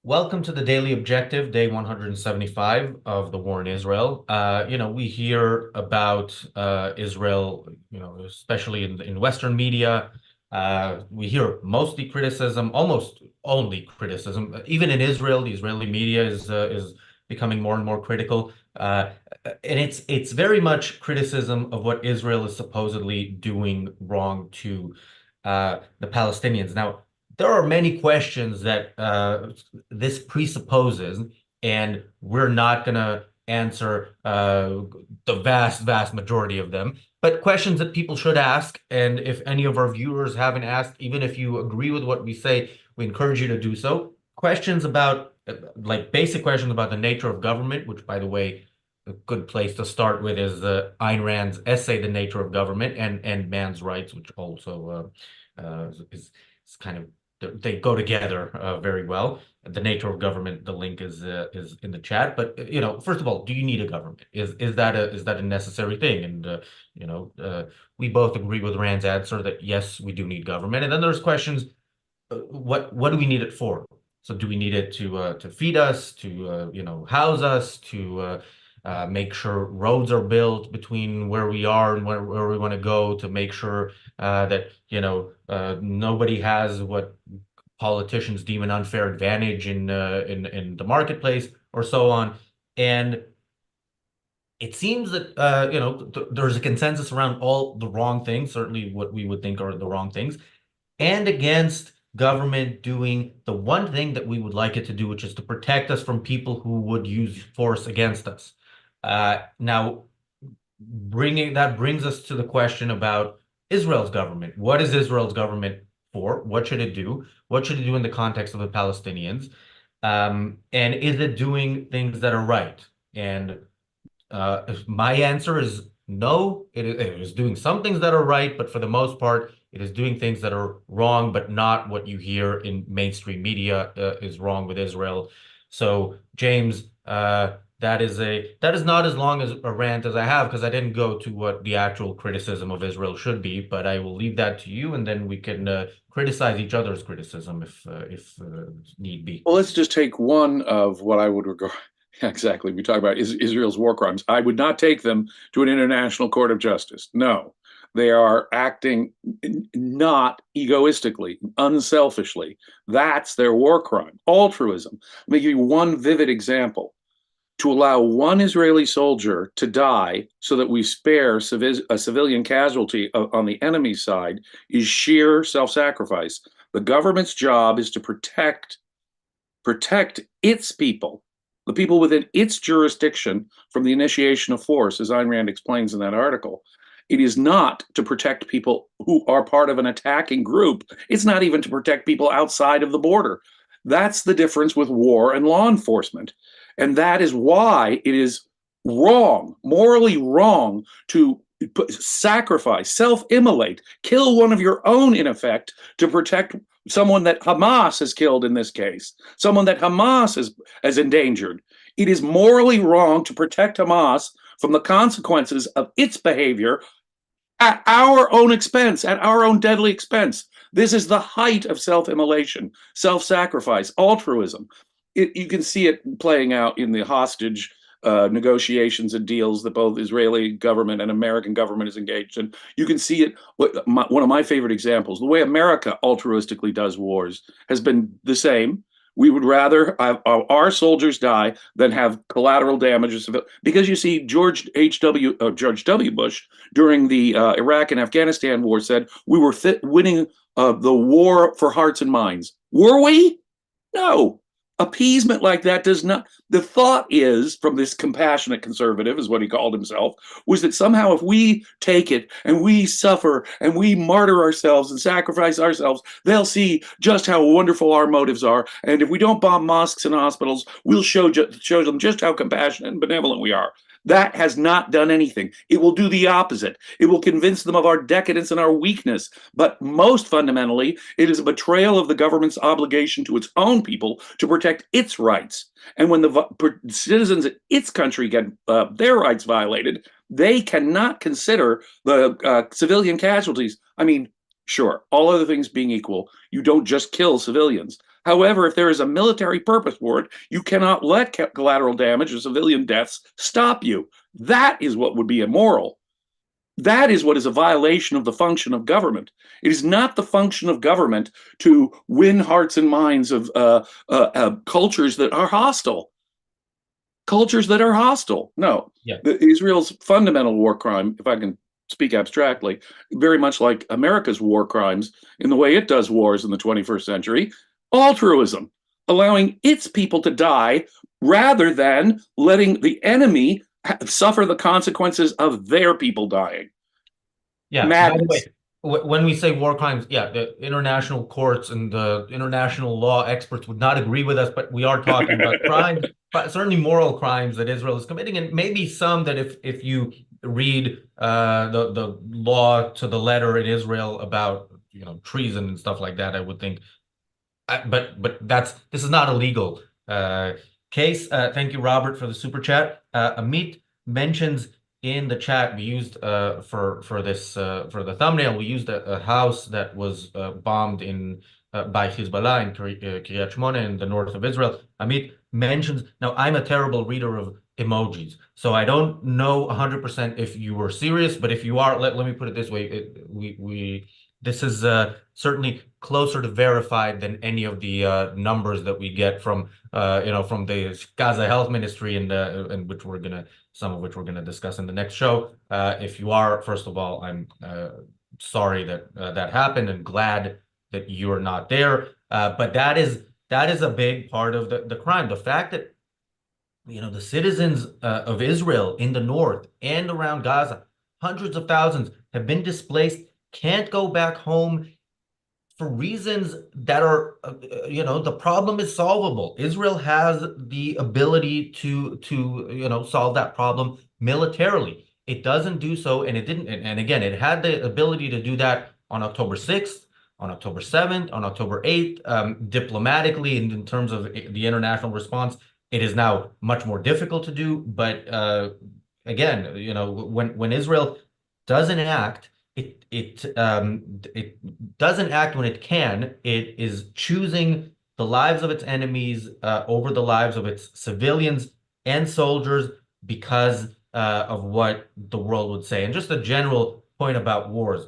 Welcome to the Daily Objective, day 175 of the war in Israel. We hear about Israel, especially in Western media. We hear mostly criticism, almost only criticism. Even in Israel, the Israeli media is becoming more and more critical. And it's very much criticism of what Israel is supposedly doing wrong to the Palestinians. Now, there are many questions that this presupposes, and we're not going to answer the vast majority of them, but questions that people should ask. And if any of our viewers haven't asked, even if you agree with what we say, we encourage you to do so. Questions about, like basic questions about the nature of government, which, by the way, a good place to start with is Ayn Rand's essay, The Nature of Government, and Man's Rights, which also is kind of they go together very well. The nature of government, the link is in the chat. But first of all, do you need a government? Is that a necessary thing? And we both agree with Rand's answer that yes, we do need government. And then there's questions: what do we need it for? So do we need it to feed us, to house us, to make sure roads are built between where we are and where we want to go, to make sure that nobody has what politicians deem an unfair advantage in the marketplace or so on. And it seems that there's a consensus around all the wrong things, certainly what we would think are the wrong things, and against government doing the one thing that we would like it to do, which is to protect us from people who would use force against us. Now, brings us to the question about Israel's government. What is Israel's government for? What should it do? What should it do in the context of the Palestinians? And is it doing things that are right? And my answer is no. It is doing some things that are right, but for the most part, it is doing things that are wrong, but not what you hear in mainstream media is wrong with Israel. So, James, that is not as long as a rant as I have, because I didn't go to what the actual criticism of Israel should be, but I will leave that to you, and then we can criticize each other's criticism if need be. Well, let's just take one of what I would regard. Exactly. We talk about Israel's war crimes. I would not take them to an international court of justice. No, they are acting not egoistically, unselfishly. That's their war crime. Altruism. Let me give you one vivid example. To allow one Israeli soldier to die so that we spare a civilian casualty on the enemy's side is sheer self-sacrifice. The government's job is to protect its people, the people within its jurisdiction, from the initiation of force, as Ayn Rand explains in that article. It is not to protect people who are part of an attacking group. It's not even to protect people outside of the border. That's the difference with war and law enforcement. And that is why it is wrong, morally wrong, to sacrifice, self-immolate, kill one of your own, in effect, to protect someone that Hamas has killed in this case, someone that Hamas has endangered. It is morally wrong to protect Hamas from the consequences of its behavior at our own expense, at our own deadly expense. This is the height of self-immolation, self-sacrifice, altruism. You can see it playing out in the hostage negotiations and deals that both Israeli government and American government is engaged in. You can see it. One of my favorite examples, the way America altruistically does wars, has been the same. We would rather have our soldiers die than have collateral damages. Because you see, George W. Bush, during the Iraq and Afghanistan war, said we were winning the war for hearts and minds. Were we? No. Appeasement like that does not. The thought is, from this compassionate conservative, is what he called himself, was that somehow if we take it and we suffer and we martyr ourselves and sacrifice ourselves, they'll see just how wonderful our motives are. And if we don't bomb mosques and hospitals, we'll show them just how compassionate and benevolent we are. That has not done anything. It will do the opposite. It will convince them of our decadence and our weakness. But most fundamentally, it is a betrayal of the government's obligation to its own people to protect its rights. And when the citizens in its country get their rights violated, they cannot consider the civilian casualties. I mean, sure, all other things being equal, you don't just kill civilians. However, if there is a military purpose for it, you cannot let collateral damage or civilian deaths stop you. That is what would be immoral. That is what is a violation of the function of government. It is not the function of government to win hearts and minds of cultures that are hostile. Cultures that are hostile. No, Yeah. Israel's fundamental war crime, if I can speak abstractly, very much like America's war crimes in the way it does wars in the 21st century, altruism, allowing its people to die rather than letting the enemy suffer the consequences of their people dying. Yeah. By the way, Madness. when we say war crimes, yeah, the international courts and the international law experts would not agree with us, but we are talking about crimes, but certainly moral crimes that Israel is committing, and maybe some that if you read the law to the letter in Israel about treason and stuff like that, I would think. But this is not a legal case. Thank you, Robert, for the super chat. Amit mentions in the chat we used for this for the thumbnail, we used a house that was bombed in by Hezbollah in Kiryat Shmona in the north of Israel. Amit mentions, now I'm a terrible reader of emojis, so I don't know 100% if you were serious, but if you are, let me put it this way. We this is certainly closer to verified than any of the numbers that we get from from the Gaza Health Ministry and which some of which we're gonna discuss in the next show. If you are, first of all, I'm sorry that that happened and glad that you're not there. But that is a big part of the crime. The fact that the citizens of Israel in the north and around Gaza, hundreds of thousands have been displaced, can't go back home for reasons that are, the problem is solvable. Israel has the ability to solve that problem militarily. It doesn't do so, and it didn't. And again, it had the ability to do that on October 6th, on October 7th, on October 8th, diplomatically, and in terms of the international response. It is now much more difficult to do. But again, when Israel doesn't act, it doesn't act when it can. It is choosing the lives of its enemies over the lives of its civilians and soldiers because of what the world would say. And just a general point about wars.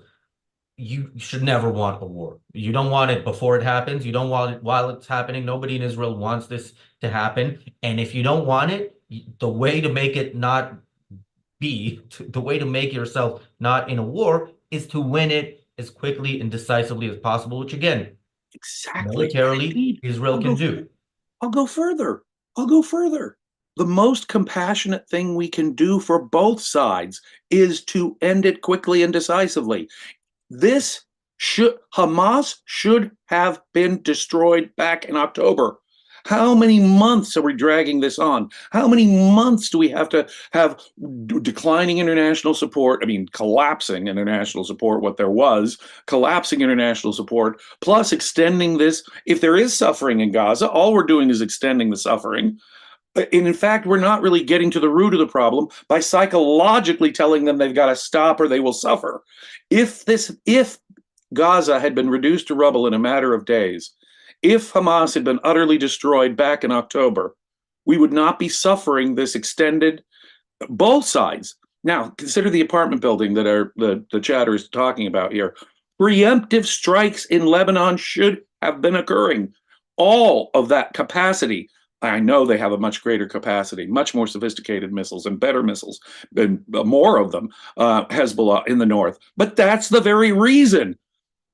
You should never want a war. You don't want it before it happens. You don't want it while it's happening. Nobody in Israel wants this to happen. And if you don't want it, the way to make it not the way to make yourself not in a war is to win it as quickly and decisively as possible, which again, Exactly. militarily, Indeed. Israel I'll can go. do. I'll go further. I'll go further. The most compassionate thing we can do for both sides is to end it quickly and decisively. Hamas should have been destroyed back in October. How many months are we dragging this on? How many months do we have to have declining international support? I mean, collapsing international support, what there was, collapsing international support, plus extending this. If there is suffering in Gaza, all we're doing is extending the suffering. And in fact, we're not really getting to the root of the problem by psychologically telling them they've got to stop or they will suffer. If Gaza had been reduced to rubble in a matter of days, if Hamas had been utterly destroyed back in October, we would not be suffering this extended, both sides. Now, consider the apartment building that the chatter is talking about here. Preemptive strikes in Lebanon should have been occurring. All of that capacity. I know they have a much greater capacity, much more sophisticated missiles and better missiles, and more of them, Hezbollah in the north. But that's the very reason.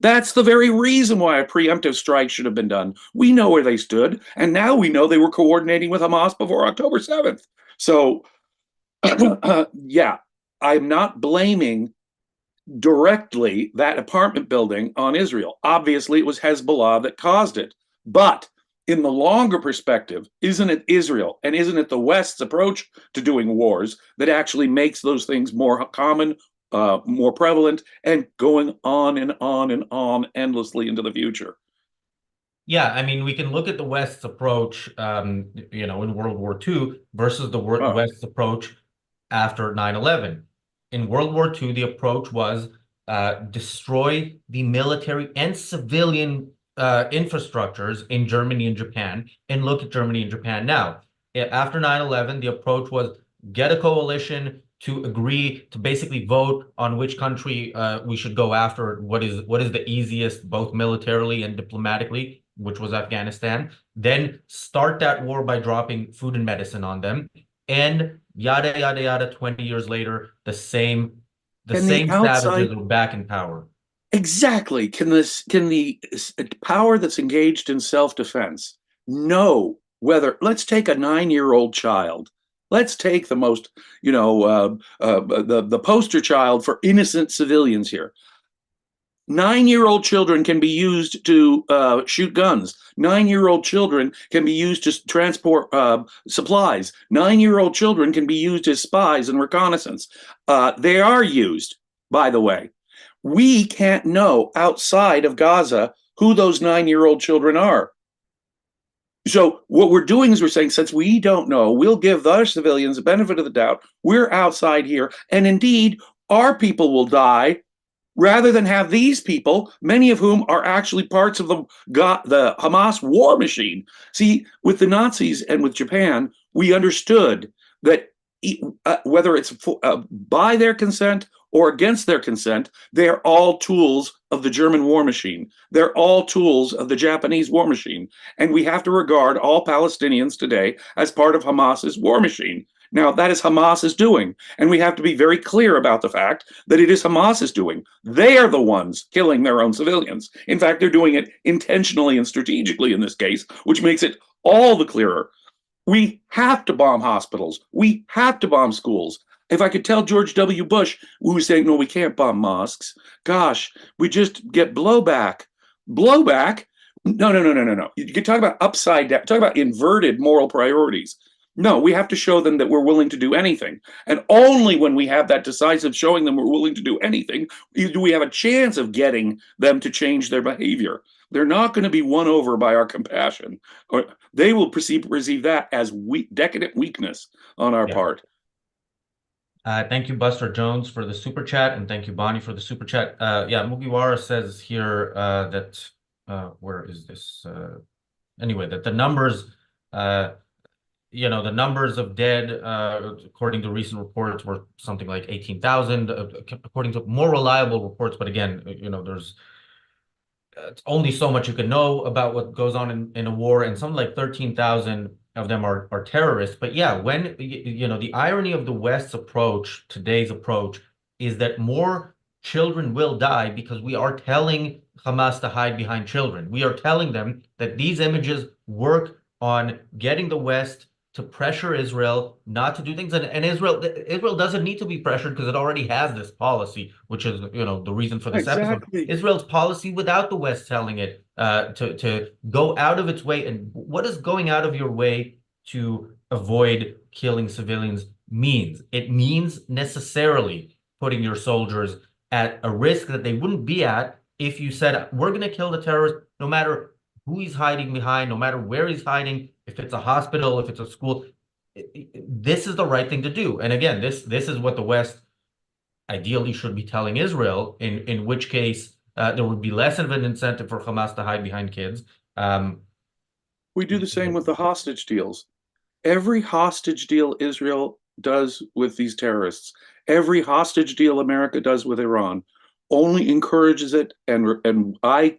That's the very reason why a preemptive strike should have been done. We know where they stood, and now we know they were coordinating with Hamas before October 7th. So, yeah, I'm not blaming directly that apartment building on Israel. Obviously, it was Hezbollah that caused it. But in the longer perspective, isn't it Israel and isn't it the West's approach to doing wars that actually makes those things more common, more prevalent, and going on and on and on endlessly into the future? Yeah, I mean, we can look at the West's approach, in World War II versus the Oh, West's approach after 9/11. In World War II, the approach was destroy the military and civilian infrastructures in Germany and Japan, and look at Germany and Japan now. After 9/11, the approach was get a coalition to agree to basically vote on which country we should go after, what is the easiest, both militarily and diplomatically, which was Afghanistan. Then start that war by dropping food and medicine on them, and yada yada yada. 20 years later, the Can the same outside savages are back in power. exactly can the power that's engaged in self-defense know whether let's take a 9-year-old child. Let's take the most, the poster child for innocent civilians here. 9-year-old children can be used to shoot guns. 9-year-old children can be used to transport supplies. 9-year-old children can be used as spies and reconnaissance. They are used, by the way. We can't know outside of Gaza who those 9-year-old children are. So what we're doing is we're saying, since we don't know, we'll give the civilians the benefit of the doubt. We're outside here. And indeed, our people will die rather than have these people, many of whom are actually parts of the Hamas war machine. See, with the Nazis and with Japan, we understood that whether it's by their consent or against their consent, they're all tools of the German war machine. They're all tools of the Japanese war machine. And we have to regard all Palestinians today as part of Hamas's war machine. Now, that is Hamas's doing. And we have to be very clear about the fact that it is Hamas's doing. They are the ones killing their own civilians. In fact, they're doing it intentionally and strategically in this case, which makes it all the clearer. We have to bomb hospitals. We have to bomb schools. If I could tell George W. Bush, who was saying, no, we can't bomb mosques, gosh, we just get blowback. Blowback? No, no, no, no, no, no. You can talk about upside down, talk about inverted moral priorities. No, we have to show them that we're willing to do anything. And only when we have that decisive showing them we're willing to do anything do we have a chance of getting them to change their behavior. They're not going to be won over by our compassion. Or they will perceive that as decadent weakness on our Yeah. part. Thank you, Buster Jones, for the super chat, and thank you, Bonnie, for the super chat. Yeah, Mugiwara says here that where is this? Anyway, that the numbers, the numbers of dead, according to recent reports, were something like 18,000, according to more reliable reports. But again, there's it's only so much you can know about what goes on in a war, and something like 13,000 of them are terrorists. But yeah, when the irony of the West's approach, today's approach, is that more children will die because we are telling Hamas to hide behind children. We are telling them that these images work on getting the West to pressure Israel not to do things. And Israel doesn't need to be pressured because it already has this policy, which is, the reason for this episode. Exactly. Israel's policy without the West telling it to go out of its way. And what does going out of your way to avoid killing civilians means? It means necessarily putting your soldiers at a risk that they wouldn't be at if you said, we're going to kill the terrorist no matter who he's hiding behind, no matter where he's hiding, if it's a hospital, if it's a school. This is the right thing to do. And again, this is what the West ideally should be telling Israel, in which case there would be less of an incentive for Hamas to hide behind kids. We do the same with the hostage deals. Every hostage deal Israel does with these terrorists, every hostage deal America does with Iran, only encourages it. And I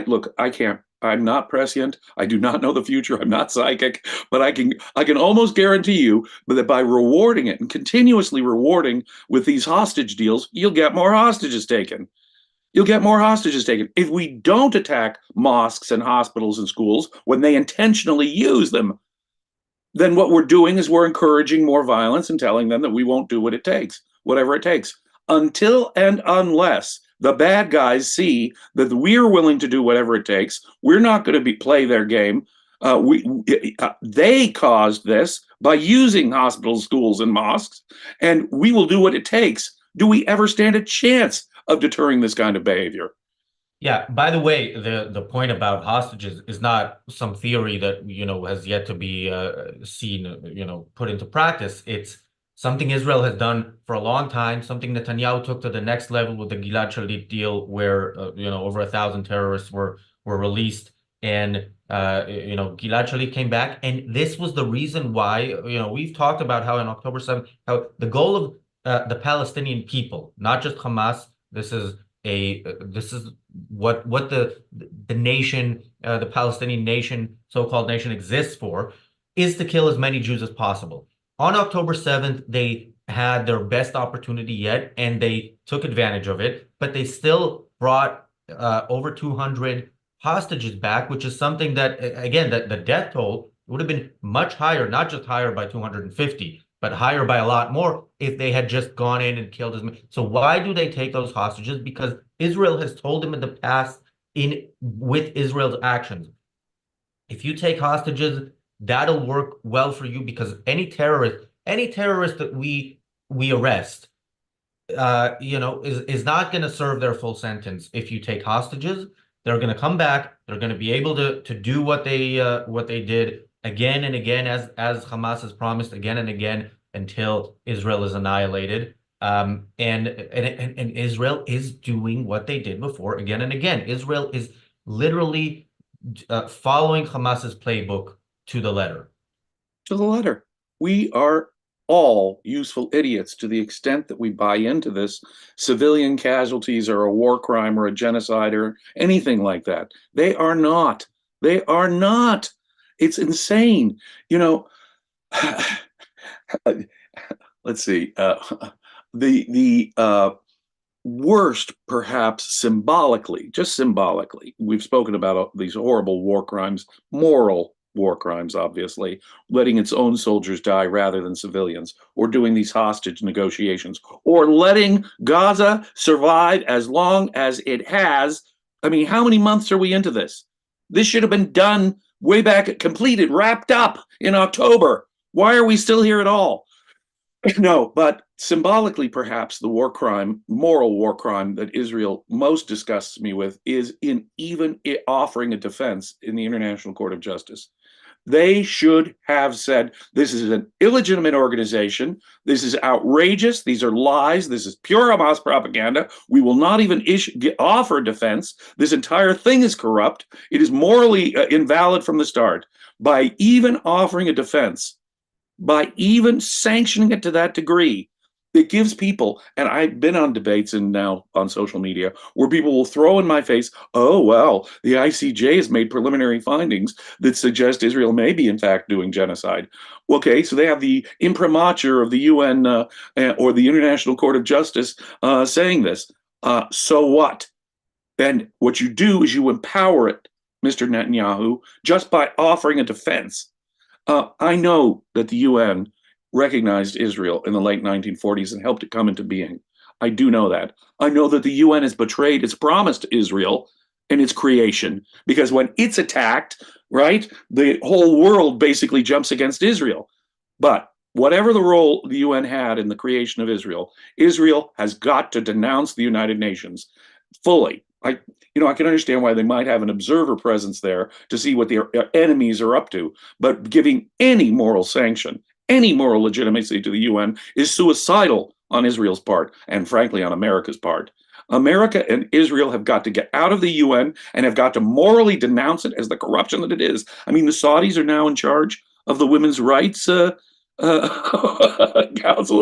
look, I can't. I'm not prescient. I do not know the future. I'm not psychic, but I can almost guarantee you that by rewarding it and continuously rewarding with these hostage deals, you'll get more hostages taken. You'll get more hostages taken. If we don't attack mosques and hospitals and schools when they intentionally use them, then what we're doing is we're encouraging more violence and telling them that we won't do what it takes, whatever it takes, until and unless the bad guys see that we're willing to do whatever it takes. We're not going to play their game. They caused this by using hospitals, schools, and mosques, and we will do what it takes. Do we ever stand a chance of deterring this kind of behavior? Yeah, by the way, the point about hostages is not some theory that, has yet to be seen, put into practice. It's something Israel has done for a long time, something Netanyahu took to the next level with the Gilad Shalit deal, where, over 1,000 terrorists were were released, and Gilad Shalit came back, and this was the reason why, we've talked about how on October 7th, how the goal of the Palestinian people, not just Hamas, this is what the nation, the Palestinian nation, so-called nation, exists for, is to kill as many Jews as possible. On October 7th, they had their best opportunity yet, and they took advantage of it, but they still brought over 200 hostages back, which is something that, again, that the death toll would have been much higher, not just higher by 250, but higher by a lot more if they had just gone in and killed as many. So why do they take those hostages? Because Israel has told them in the past, with Israel's actions, if you take hostages, that'll work well for you, because any terrorist that we arrest, is not going to serve their full sentence. If you take hostages, they're going to come back. They're going to be able to do what they did again and again, as Hamas has promised, again and again, until Israel is annihilated. And Israel is doing what they did before again and again. Israel is literally following Hamas's playbook to the letter. To the letter. We are all useful idiots to the extent that we buy into this. Civilian casualties are a war crime or a genocide or anything like that. They are not. They are not. It's insane. Let's see. The worst, perhaps symbolically, just symbolically, we've spoken about these horrible war crimes, moral war crimes, obviously, letting its own soldiers die rather than civilians, or doing these hostage negotiations, or letting Gaza survive as long as it has. I mean, how many months are we into this? This should have been done way back, completed, wrapped up in October. Why are we still here at all? No, but symbolically, perhaps the war crime, moral war crime that Israel most disgusts me with is in even offering a defense in the International Court of Justice. They should have said, this is an illegitimate organization. This is outrageous. These are lies. This is pure Hamas propaganda. We will not even offer defense. This entire thing is corrupt. It is morally invalid from the start. By even offering a defense, by even sanctioning it to that degree, it gives people, and I've been on debates and now on social media, where people will throw in my face, oh, well, the ICJ has made preliminary findings that suggest Israel may be, in fact, doing genocide. Okay, so they have the imprimatur of the UN or the International Court of Justice saying this. So what? And what you do is you empower it, Mr. Netanyahu, just by offering a defense. I know that the UN recognized Israel in the late 1940s and helped it come into being. I do know that. I know that the UN has betrayed its promise to Israel and its creation, because when it's attacked, right, the whole world basically jumps against Israel. But whatever the role the UN had in the creation of Israel, Israel has got to denounce the United Nations fully. I can understand why they might have an observer presence there to see what their enemies are up to, but giving any moral sanction, any moral legitimacy to the UN is suicidal on Israel's part, and frankly, on America's part. America and Israel have got to get out of the UN and have got to morally denounce it as the corruption that it is. I mean, the Saudis are now in charge of the Women's Rights Council of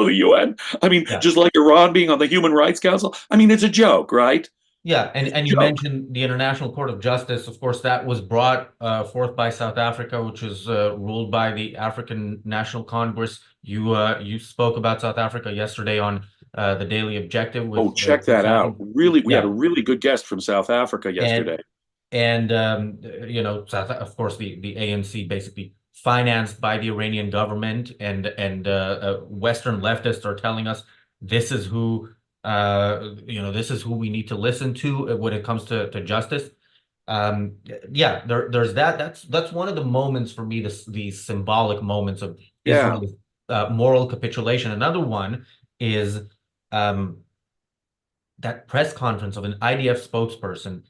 the UN. I mean, Yeah. just like Iran being on the Human Rights Council. I mean, it's a joke, right? Yeah, and you mentioned the International Court of Justice. Of course, that was brought forth by South Africa, which is ruled by the African National Congress. You spoke about South Africa yesterday on the Daily Objective. Check that out. Really, we had a really good guest from South Africa yesterday. And of course, the ANC basically financed by the Iranian government, and Western leftists are telling us this is who. This is who we need to listen to when it comes to justice. There's that. That's one of the moments for me, these symbolic moments of Israel's moral capitulation. Another one is that press conference of an IDF spokesperson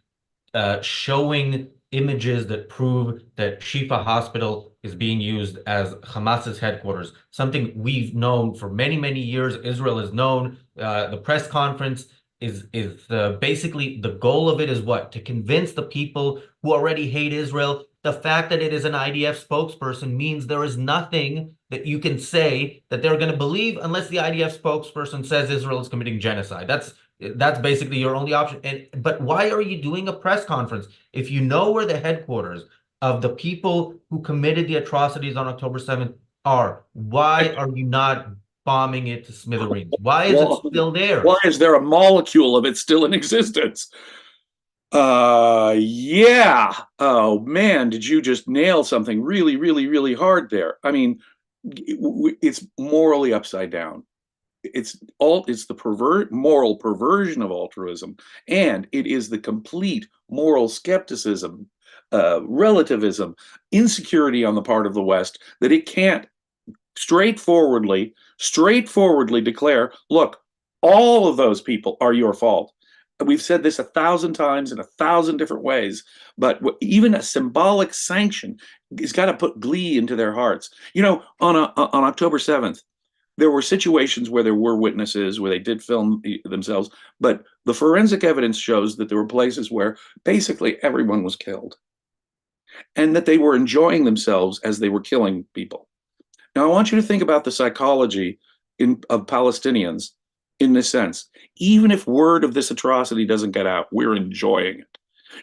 showing images that prove that Shifa Hospital is being used as Hamas's headquarters, something we've known for many, many years. Israel has known. The press conference is basically the goal of it is what? To convince the people who already hate Israel. The fact that it is an IDF spokesperson means there is nothing that you can say that they're going to believe unless the IDF spokesperson says Israel is committing genocide. That's basically your only option. But why are you doing a press conference if you know where the headquarters of the people who committed the atrocities on October 7th are? Why are you not bombing it to smithereens? Why is it Well, still there? why is there a molecule of it still in existence? Yeah. Oh man, did you just nail something really, really, really hard there? I mean, it's morally upside down. It's the moral perversion of altruism, and it is the complete moral skepticism, relativism, insecurity on the part of the West that it can't straightforwardly declare, look, all of those people are your fault. We've said this 1,000 times in 1,000 different ways, but even a symbolic sanction has got to put glee into their hearts. You know, on October 7th, there were situations where there were witnesses where they did film themselves, but the forensic evidence shows that there were places where basically everyone was killed and that they were enjoying themselves as they were killing people. Now, I want you to think about the psychology of Palestinians in this sense. Even if word of this atrocity doesn't get out, we're enjoying it.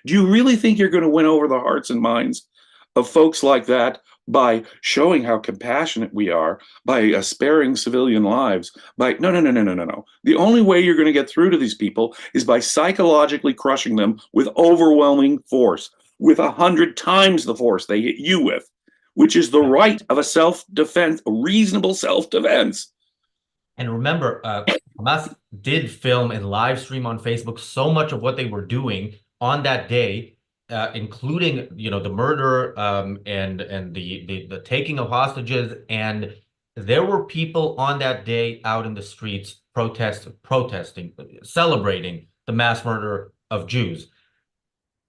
Do you really think you're going to win over the hearts and minds of folks like that by showing how compassionate we are, by sparing civilian lives? No. The only way you're going to get through to these people is by psychologically crushing them with overwhelming force, with 100 times the force they hit you with, which is the right of a self-defense, a reasonable self-defense. And remember, Hamas did film and live stream on Facebook so much of what they were doing on that day, including the murder and the taking of hostages. And there were people on that day out in the streets protesting, celebrating the mass murder of Jews.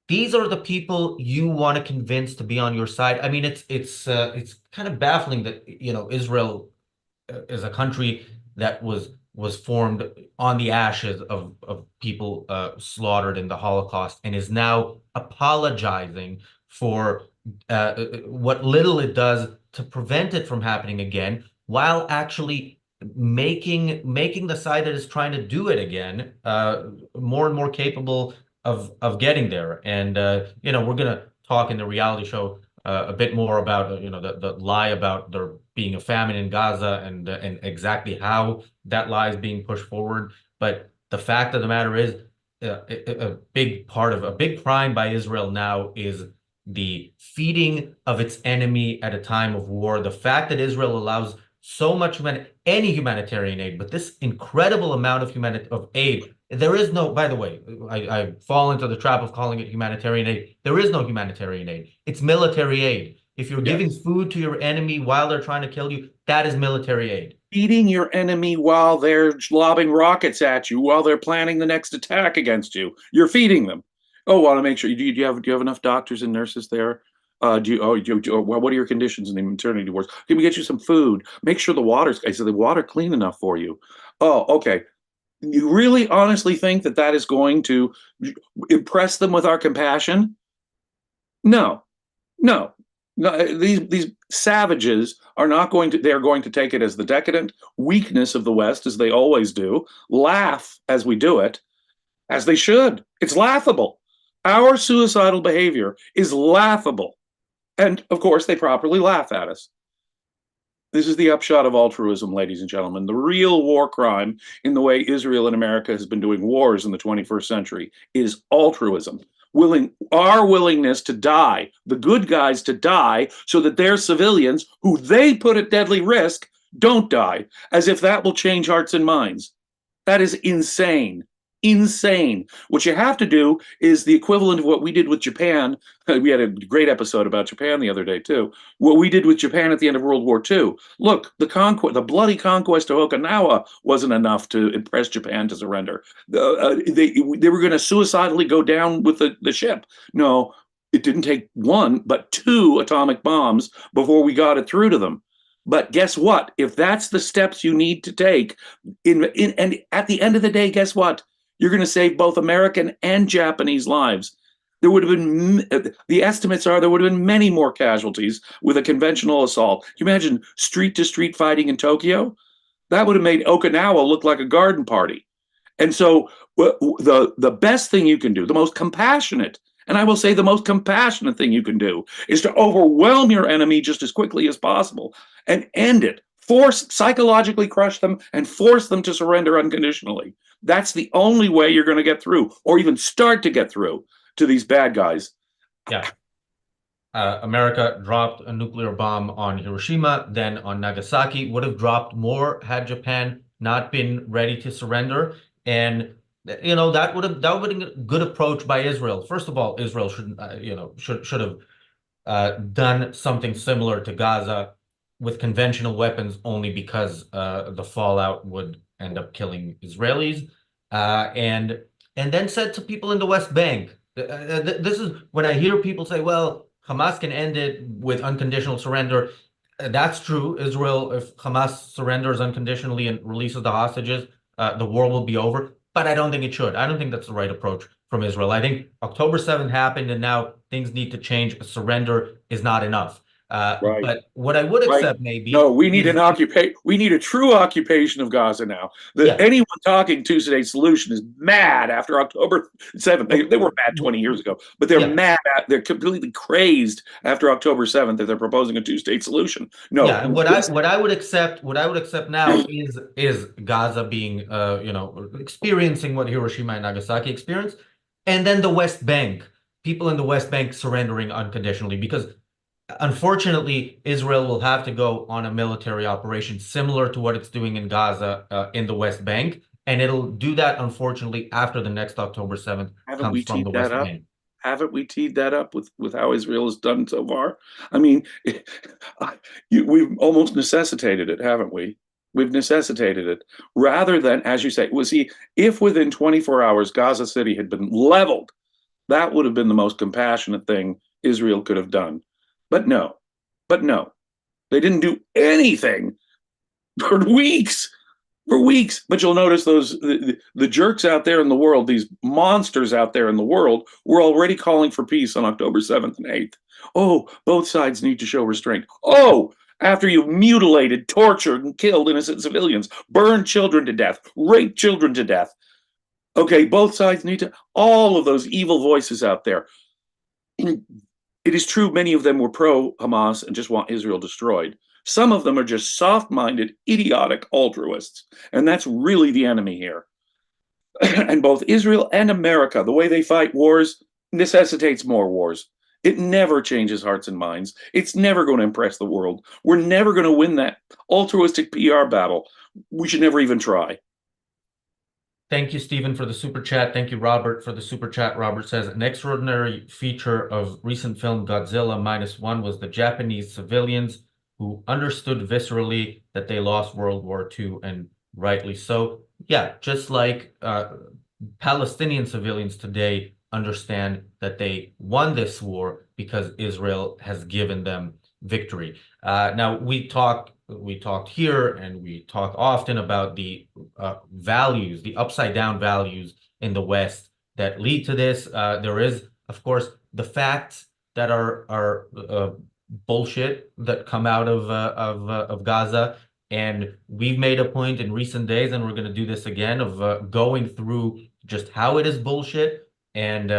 These are the people you want to convince to be on your side. I mean, it's kind of baffling that Israel is a country that was formed on the ashes of people slaughtered in the Holocaust and is now apologizing for what little it does to prevent it from happening again, while actually making the side that is trying to do it again more and more capable of getting there. And we're gonna talk in the reality show a bit more about the lie about there being a famine in Gaza and exactly how that lie is being pushed forward. But the fact of the matter is, a big crime by Israel now is the feeding of its enemy at a time of war. The fact that Israel allows so much any humanitarian aid, but this incredible amount of aid. There is no, by the way, I fall into the trap of calling it humanitarian aid. There is no humanitarian aid. It's military aid. If you're giving food to your enemy while they're trying to kill you, that is military aid. Feeding your enemy while they're lobbing rockets at you, while they're planning the next attack against you. You're feeding them. Oh, want to make sure. Do you have enough doctors and nurses there? What are your conditions in the maternity wards? Can we get you some food? Make sure is the water clean enough for you? Oh, okay. You really honestly think that is going to impress them with our compassion? No. These savages are not going to, they're going to take it as the decadent weakness of the West, as they always do, laugh as we do it, as they should. It's laughable. Our suicidal behavior is laughable. And of course, they properly laugh at us. This is the upshot of altruism, ladies and gentlemen. The real war crime in the way Israel and America has been doing wars in the 21st century is altruism. Our willingness to die, the good guys to die, so that their civilians, who they put at deadly risk, don't die, as if that will change hearts and minds. That is insane. Insane. What you have to do is the equivalent of what we did with Japan. We had a great episode about Japan the other day, too. What we did with Japan at the end of World War II. Look, the bloody conquest of Okinawa wasn't enough to impress Japan to surrender. They were going to suicidally go down with the ship. No, it didn't take one, but 2 atomic bombs before we got it through to them. But guess what? If that's the steps you need to take, and at the end of the day, guess what? You're going to save both American and Japanese lives. There would have been, the estimates are there would have been many more casualties with a conventional assault. Can you imagine street to street fighting in Tokyo? That would have made Okinawa look like a garden party. And so the best thing you can do, the most compassionate, and I will say the most compassionate thing you can do is to overwhelm your enemy just as quickly as possible and end it. Force, psychologically crush them and force them to surrender unconditionally. That's the only way you're going to get through, or even start to get through to these bad guys. Yeah. America dropped a nuclear bomb on Hiroshima, then on Nagasaki, would have dropped more had Japan not been ready to surrender. And that would have been a good approach by Israel. First of all, Israel should have done something similar to Gaza with conventional weapons only because the fallout would end up killing Israelis. And then said to people in the West Bank, this is when I hear people say, well, Hamas can end it with unconditional surrender. That's true. Israel, if Hamas surrenders unconditionally and releases the hostages, the war will be over. But I don't think it should. I don't think that's the right approach from Israel. I think October 7th happened and now things need to change. A surrender is not enough. Right. But what I would Right. accept maybe No, we need is, an occupation. We need a true occupation of Gaza now. yeah, Anyone talking two-state solution is mad after October 7th. They were mad 20 years ago, but they're yeah. mad. They're completely crazed after October 7th that they're proposing a two-state solution. Yeah, No, and what I would accept now is Gaza being experiencing what Hiroshima and Nagasaki experienced, and then the West Bank, people in the West Bank surrendering unconditionally, because unfortunately Israel will have to go on a military operation similar to what it's doing in Gaza in the West Bank, and it'll do that unfortunately after the next October 7th haven't comes we from teed the that West up? Bank. Haven't we teed that up with how Israel has done so far? I mean, we've almost necessitated it, haven't we? We've necessitated it rather than, as you say, was he? If within 24 hours Gaza City had been leveled, that would have been the most compassionate thing Israel could have done. But no, but no, they didn't do anything for weeks for weeks. But you'll notice the jerks out there in the world, these monsters out there in the world, were already calling for peace on October 7th and 8th. Oh, both sides need to show restraint. Oh, after you've mutilated, tortured, and killed innocent civilians, burned children to death, raped children to death. Okay, both sides need to, all of those evil voices out there. It is true many of them were pro-Hamas and just want Israel destroyed. Some of them are just soft-minded, idiotic altruists, and that's really the enemy here. And both Israel and America, the way they fight wars, necessitates more wars. It never changes hearts and minds. It's never going to impress the world. We're never going to win that altruistic PR battle. We should never even try. Thank you, Stephen, for the super chat. Thank you, Robert, for the super chat. Robert says, an extraordinary feature of recent film Godzilla -1 was the Japanese civilians who understood viscerally that they lost World War II, and rightly so. Yeah, just like Palestinian civilians today understand that they won this war because Israel has given them victory. Now, we talked here and we talk often about the values, the upside down values in the West that lead to this. There is, of course, the facts that are bullshit that come out of Gaza. And we've made a point in recent days, and we're going to do this again, of going through just how it is bullshit. And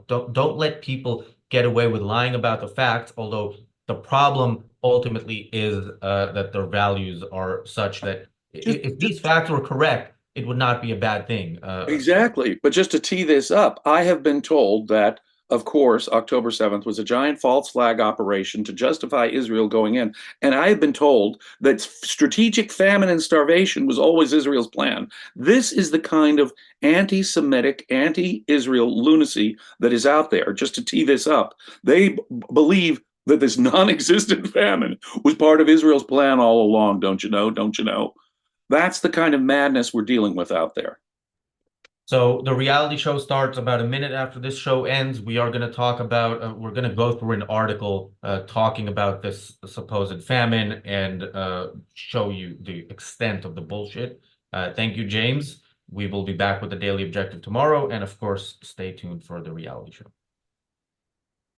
don't let people get away with lying about the facts, although the problem ultimately is that their values are such that if these facts were correct, it would not be a bad thing. Exactly. But just to tee this up, I have been told that, of course, October 7th was a giant false flag operation to justify Israel going in. And I have been told that strategic famine and starvation was always Israel's plan. This is the kind of anti Semitic, anti Israel lunacy that is out there. Just to tee this up, they believe that this non existent famine was part of Israel's plan all along. Don't you know? Don't you know? That's the kind of madness we're dealing with out there. So the reality show starts about a minute after this show ends. We are going to talk about, we're going to go through an article talking about this supposed famine and show you the extent of the bullshit. Thank you, James. We will be back with the Daily Objective tomorrow. And of course, stay tuned for the reality show.